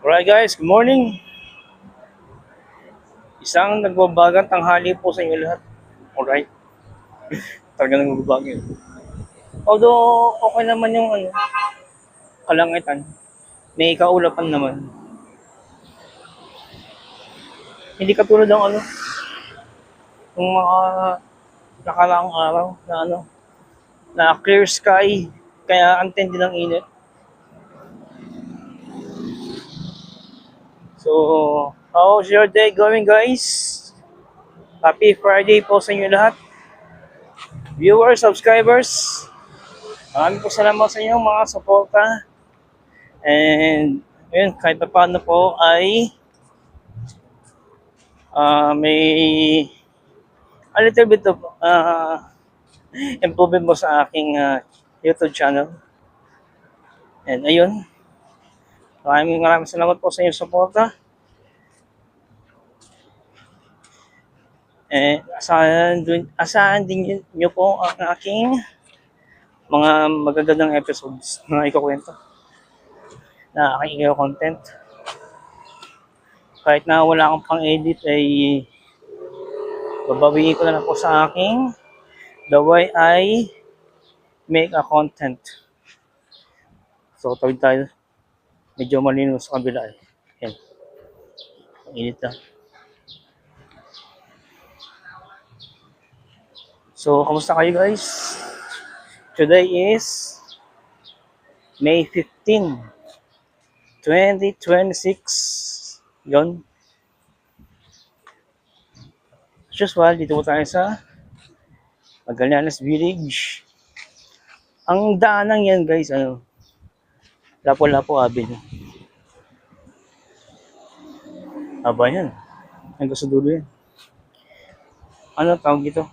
Alright guys, good morning. Isang nagbabagang tanghali po sa inyo lahat. Alright, talagang nagbabago yun. Although, okay naman yung kalangitan. May kaulapan naman. Hindi katulad ng yung mga nakaraang araw na na clear sky. Kaya ang tindi ng init. So, how's your day going guys? Happy Friday po sa inyo lahat. Viewers, subscribers, maraming po salamat sa inyo mga suporta. And yun, kahit pa paano po ay may a little bit of improvement po sa aking YouTube channel. And ayun, maraming salamat po sa inyong suporta. And asahan din nyo po ang aking mga magagandang episodes na ikukwento na aking content. Kahit na wala akong pang-edit ay babawiin ko na lang po sa aking the way I make a content. So, tawid tayo. Medyo malinaw sa kabila eh. Yan. Init na. So, kamusta kayo guys? Today is May 15, 2026. Yun. As usual, dito po tayo sa Magallanes Village. Ang daanan yan guys, Lapu-Lapu Avenue. Aba yan. Hanggang sa dulo yan. Ano tawag dito?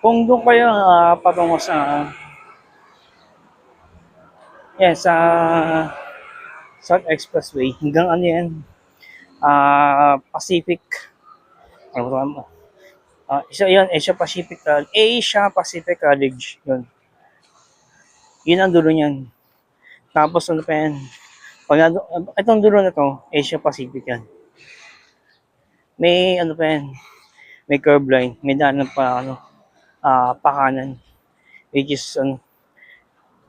Kung doon kayo patungo sa sa South Expressway, hanggang yan? Pacific. Ano ba mo? Isa yan, Asia Pacific College. Yun. Yun ang dulo niyan. Tapos ano pa yan? Itong dulo na to, Asia Pacific yan. May pa yan? May curve line. May daanan pa pakanan. Which is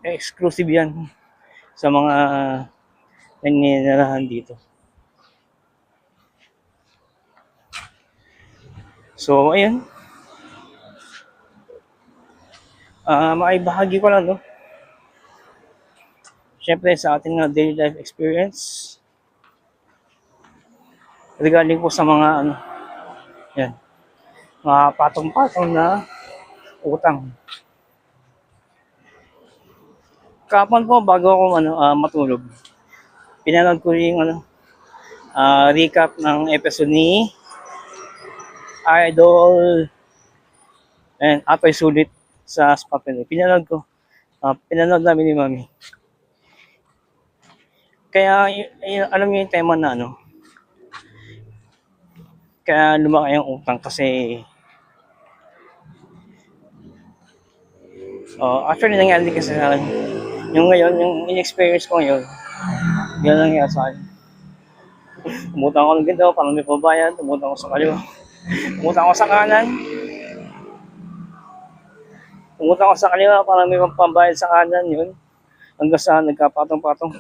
exclusive yan sa mga naninirahan dito. So, ayun. Maibahagi ko lang, no? Siyempre, sa ating daily life experience, regarding po sa mga, yan, mga patong-patong na utang. Kapon po, bago ako matulog, pinanood ko yung recap ng episode ni Idol and Atoy Sulit sa Spot Pinoy. Pinanood namin ni Mami. Kaya, alam niyo yung tema na kaya lumaki yung utang kasi actually nangyari kasi sa akin. Yung ngayon, yung in-experience ko ngayon, yan lang nangyari sa akin. Umutang ako ng ganito, parang may pabayad, umutang ako sa kaliwa. Umutang ako sa kanan. Umutang ako sa kaliwa, parang may pambayad sa kanan, yun. Hanggang sa nagkapatong-patong.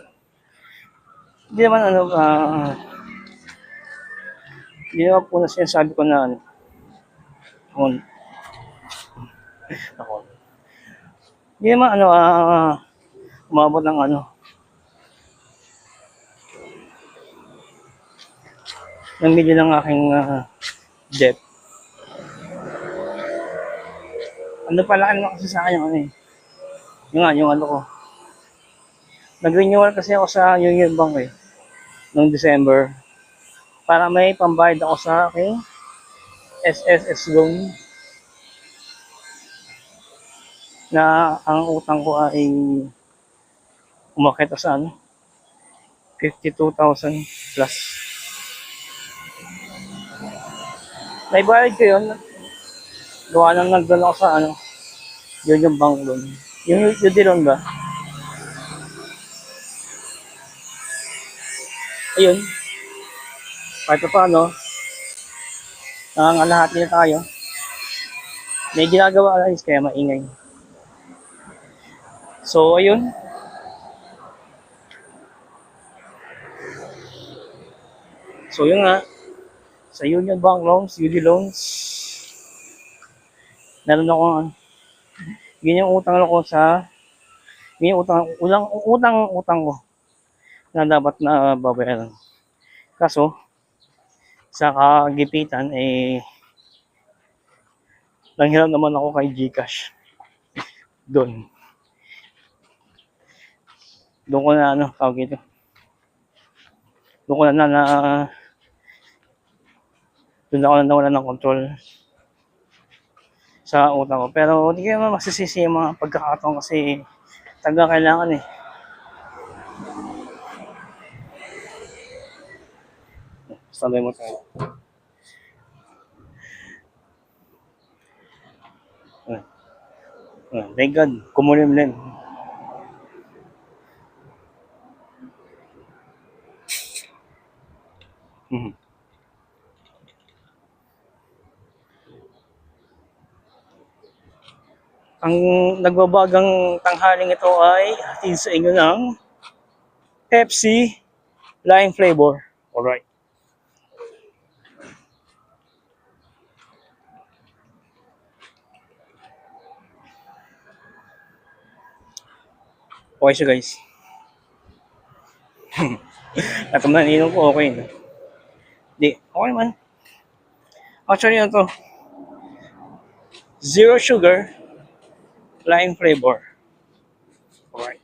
Hindi naman hindi naman po na sinasabi ko na hindi naman umabot ng ng medyo ng aking debt. Pala kasi sa akin yung ko. Nag-renewal kasi ako sa Union Bank noong December para may pambayad ako sa aking SSS loan na ang utang ko ay umakit sa 52,000 plus. Naibayad ko yun. Gawa nang nagdala ako sa Yun yung bank loan. Yung Udilon ba? Ayun, kahit pa paano, nangangalahati na tayo. May ginagawa guys, kaya maingay. So, ayun. So, yun nga. Sa Union Bank Loans, UD Loans, meron akong, yun yung utang ko sa, yun yung utang ko na dapat na babayaran. Kaso, sa kagipitan, nanghiram naman ako kay GCash. Doon. Doon ko na, tawag ito. Doon ko doon ako na nawala ng control sa utang ko. Pero hindi ko naman masisisi yung mga pagkakataon kasi taga kailangan eh. Sabay mo tayo. Thank God, kumulimlim. Ang nagbabagang tanghaling ito ay hatid sa inyo ng Pepsi Lime Flavor. Alright. Okay siya guys. At kung naninom ko, okay na. Di, okay man. Actually, ito. Zero sugar, lime flavor. Alright.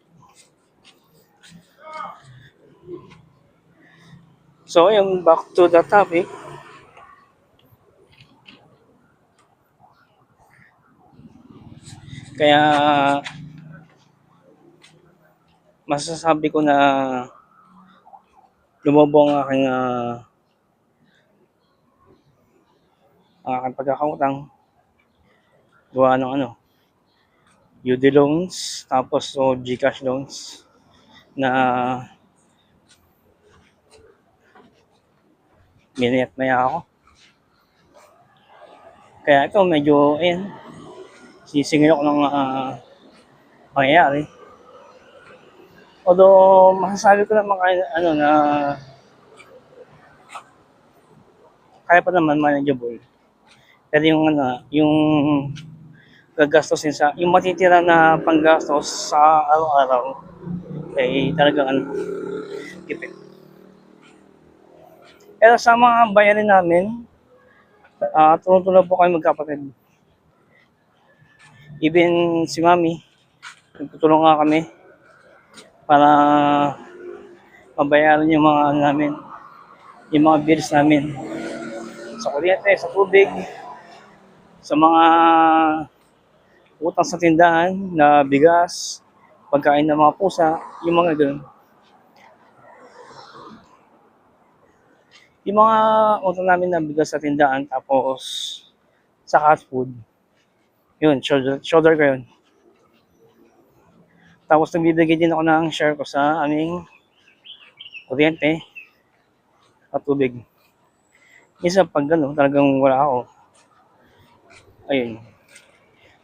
So, yung back to the topic. Kaya, masasabi ko na lumabo ang aking pagkakautang. Gawa ng UD loans, tapos GCash loans na minayat maya ako. Kaya ito medyo, sisingil ako ng pangyayari. Although, masasabi ko naman na kaya pa naman manageable. Pero yung gagastusin yung matitira na panggastos sa araw-araw, talagang tipid. Pero sa mga bayarin namin, tulong-tulong po kami magkapatid. Even si Mami, nagtutulong nga kami para mabayaran yung mga namin, yung mga bills namin. Sa kuryente, sa tubig, sa mga utang sa tindahan na bigas, pagkain ng mga pusa, yung mga gano'n. Yung mga utang namin na bigas sa tindahan, tapos sa fast food, yun, shoulder ko yun. Tapos nagbibigay din ako ng share ko sa aming kuryente at tubig. Minsan pag talagang wala ako, ayun,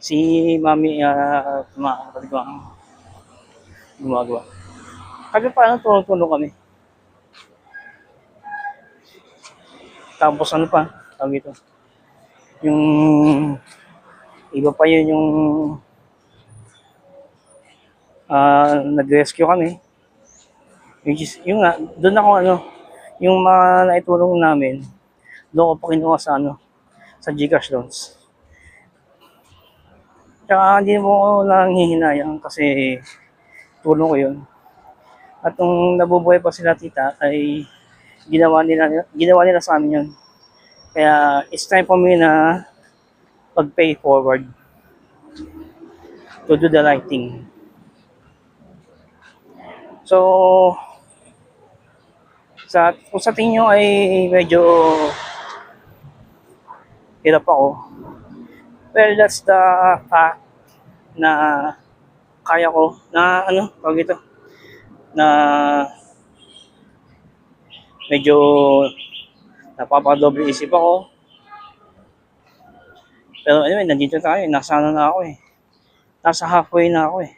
si Mami kapatid ko ang gumagawa. Kaya paano tulong-tulong kami. Tapos tawag ito, yung iba pa yun yung nag-rescue kami. Yung nga, doon ako yung mga naitulong namin, doon ko pa kinuha sa GCash loans. Tsaka hindi mo ako nanghihinayang kasi tulong ko yun. At nung nabubuhay pa sila tita, ay ginawa nila sa amin yun. Kaya it's time for me na pag-pay forward to do the right thing. So, kung sa tingin nyo ay medyo hirap ako, well, that's the fact na kaya ko na tawag ito, na medyo napapadoble isip ako. Pero anyway, nandito tayo. Nasa ano na ako eh. Nasa halfway na ako eh.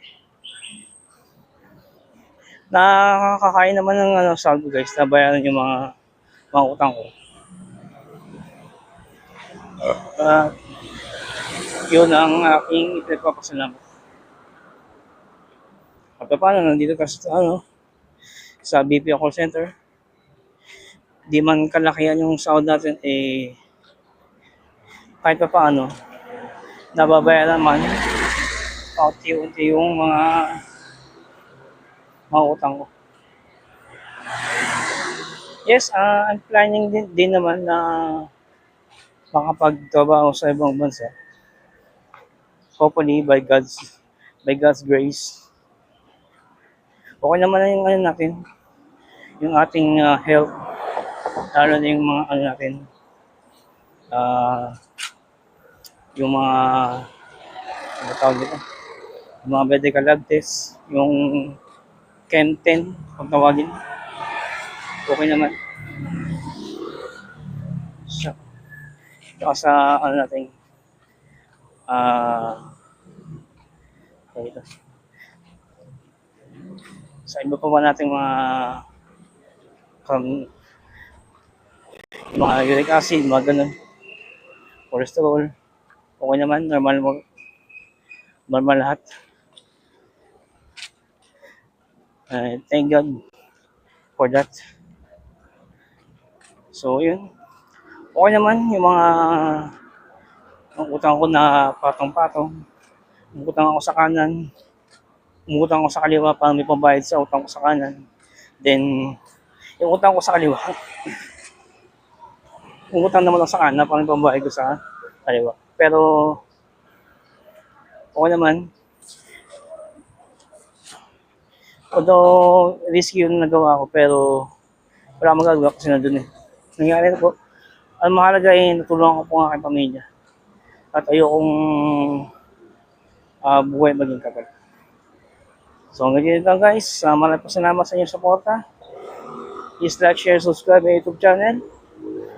Nakakakain naman ng saldo guys. Nabayaran yung mga utang ko. Yun ang aking ipagpapasalamat. At paano, nandito ka sa BP call center. Di man kalakihan yung sahod natin, eh, kahit pa paano, nababayaran man, paunti-unti yung mga utang ko. Yes, I'm planning din naman na makapagtrabaho sa ibang bansa. Hopefully, by God's grace. Okay naman na yung natin, yung ating health, lalo na yung mga natin, yung mga tawag dito, yung mga medical lab test, yung Chem 10, kung tawagin, okay naman. So, sa natin, ito. Sa iba pa ba nating mga uric acid, mga ganun, cholesterol, okay naman, normal lahat. Thank God for that. So yun, okay naman yung mga utang ko na patong-patong. Umutang ako sa kanan, umutang ako sa kaliwa para may pambayad sa utang ko sa kanan. Then, yung utang ko sa kaliwa, umutang naman ako sa kanan para may pambayad ko sa kaliwa. Pero, okay naman. Although, risky yung nagawa ko, pero wala magagawa kasi nandun eh. Nangyari na po. Ang mahalaga ay natulungan ko po ang aking pamilya. At ayokong buhay maging kapal. So hanggang dito lang guys. Maraming salamat sa inyong suporta. Please like, share, subscribe my YouTube channel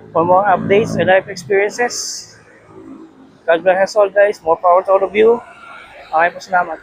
for more updates and life experiences. God bless us all guys. More power to all of you. Maraming salamat.